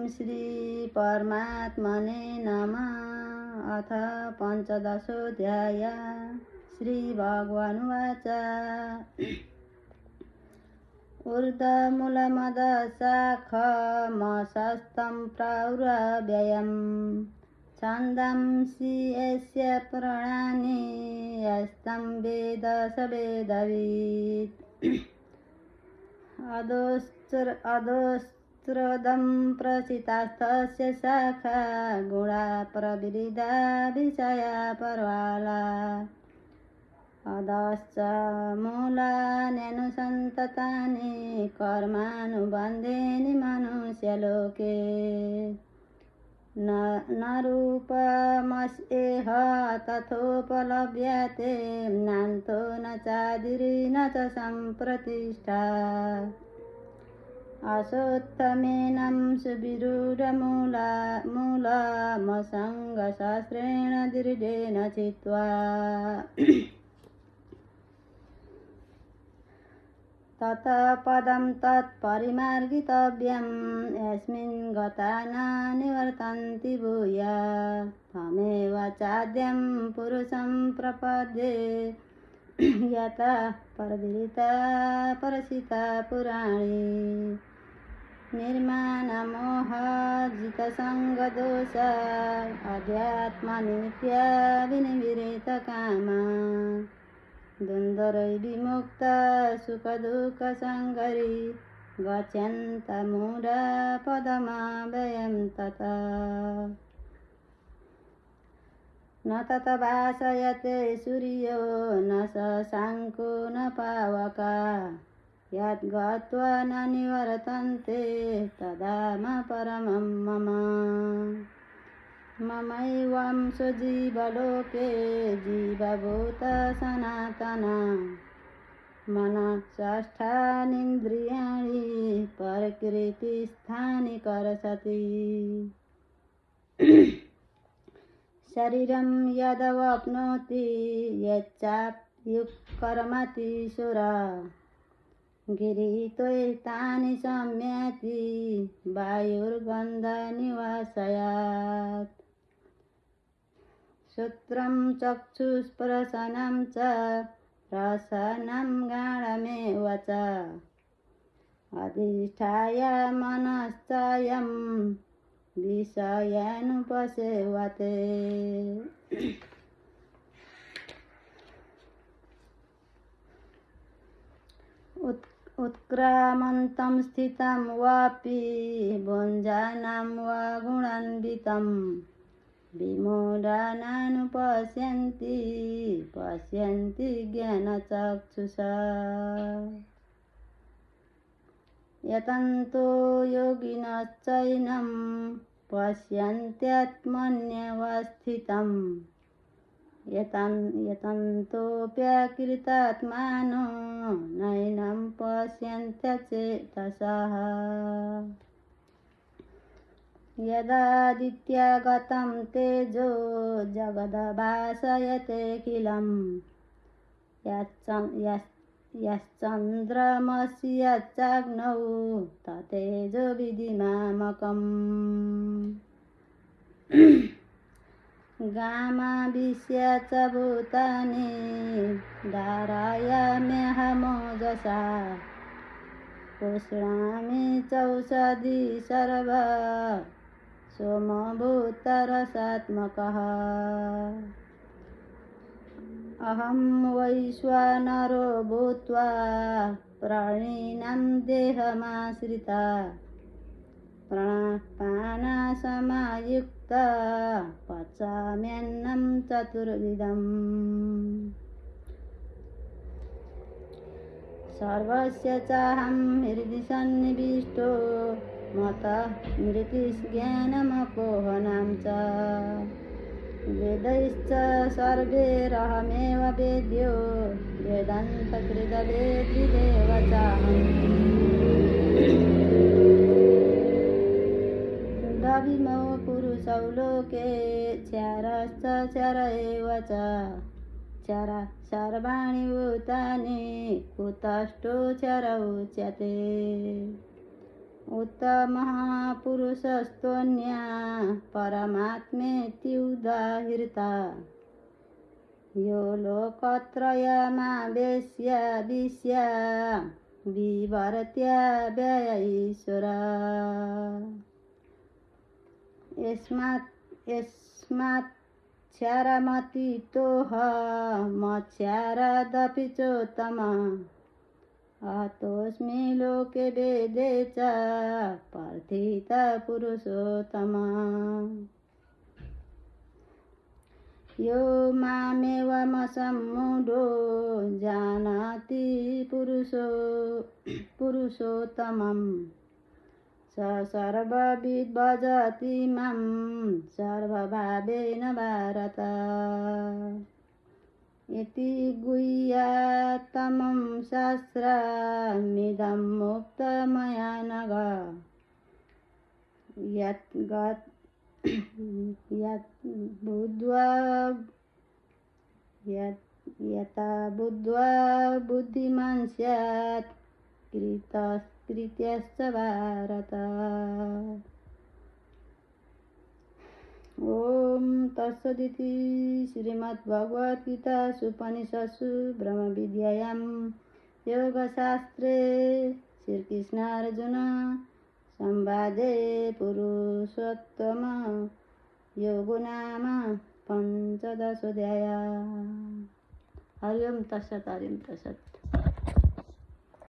श्री परमात्मने नमः। अथ पञ्चदशोऽध्याय। श्रीभगवानुवाच ऊर्ध्वमूलमदशाखमशस्तं प्रौरव्ययं छन्दांसि यस्य पुराणानि यस्तं वेद स वेदवित्। अधोस्त्रदं प्रसितास्तस्य शाखा गुणा प्रविरिधा विषया परवाला। अधश्च मूलान्यनुसन्ततानि कर्मानुबन्धेन मनुष्यलोके न रूपमस्येह तथोपलभ्यते नान्तो न चादिर्न च सम्प्रतिष्ठा। असोत्तमेनं सुविरूढमूलमसङ्गशास्त्रेण दृढेन चित्वा ततः पदं तत्परिमार्गितव्यं यस्मिन् गता न निवर्तन्ति भूया। तमेव चाद्यं पुरुषं प्रपद्ये यथा परविरिता परसिता पुराणी। निर्माणमोहजितसङ्गदोष अध्यात्मनित्या विनिवृतकामा। द्वन्द्वैर्विमुक्ता सुखदुःखसङ्गरी गच्छन्तमूढा पदमव्ययं तथा। न तत् भासयते सूर्यो न शशाङ्को न पावका यद्गत्वा न निवर्तन्ते तदाम परमं मम। ममैवांशो जीवलोके जीवभूत सनातना मनःषष्ठानीन्द्रियाणि प्रकृतिस्थानि कर्षति। शरीरं यदवाप्नोति यच्चाप्युत्कर्मति शूरा गिरित्वैतानि सम्याति वायुर्गन्धनिवासयात्। श्रोत्रं चक्षुस्पर्शनं च रसनं घ्राणमेव च अधिष्ठाय मनश्चायं विषयानुपसेवते। उत्क्रामन्तं स्थितं वापि भुञ्जानं वा गुणान्वितं विमूढानानुपश्यन्ति पश्यन्ति ज्ञानचक्षुषा। यतन्तो योगिनश्चैनं पश्यन्त्यात्मन्यवस्थितं यतन्तोऽप्यकृतात्मानो नैनं पश्यन्त्यचेतसः। यदादित्यागतं तेजो जगद्भासयतेऽखिलं यश्चन्द्रमसि यच्चाग्नौ तत्तेजो विधिमामकम्। गामाविश्य च भूतानि धारयाम्यहमोजसा पुष्णामि चौषधी सर्वा सोमभूतरसात्मकः। अहं वैश्वानरो भूत्वा प्राणिनां देहमाश्रिता प्राणापानसमायुक्ता पचाम्यन्नं चतुर्विधम्। सर्वस्य चाहं हृदि सन्निविष्टो मतः स्मृतिज्ञानमपोहनं च। वेदैश्च सर्वैरहमेव वेद्यो वेदान्तकृतवेद्विदेव चाहम्। द्रविमो पुरुषौ लोके क्षरश्च क्षर एव च। चरा सर्वाणि भूतानि कुतष्टो चर उच्यते। उत्तमः पुरुषस्तोऽन्या परमात्मेति उदाहृता यो लोकत्रयमावेश्य विश्य विवर्त्य यस्मात् क्षारमतीतोऽहमक्षारादपि चोत्तमः अतोऽस्मि लोके वेदे च प्रथितपुरुषोत्तमः यो मामेवमसम्मूढो जानाति पुरुषोत्तमं स सर्वविद् भजति मां सर्वभावेन भारत इति गुह्यतमं शास्त्रमिदं मुक्तमया नघ यथा बुद्ध्वा बुद्धिमान् स्यात् कृत्यश्च भारत। ॐ तत्सदिति श्रीमद्भगवद्गीतासु उपनिषत्सु ब्रह्मविद्यायां योगशास्त्रे श्रीकृष्णार्जुन संवादे पुरुषोत्तम योगो नाम पंचदशोऽध्यायः। हरि ओम तत्सत्। हरि ओम तत्सत्।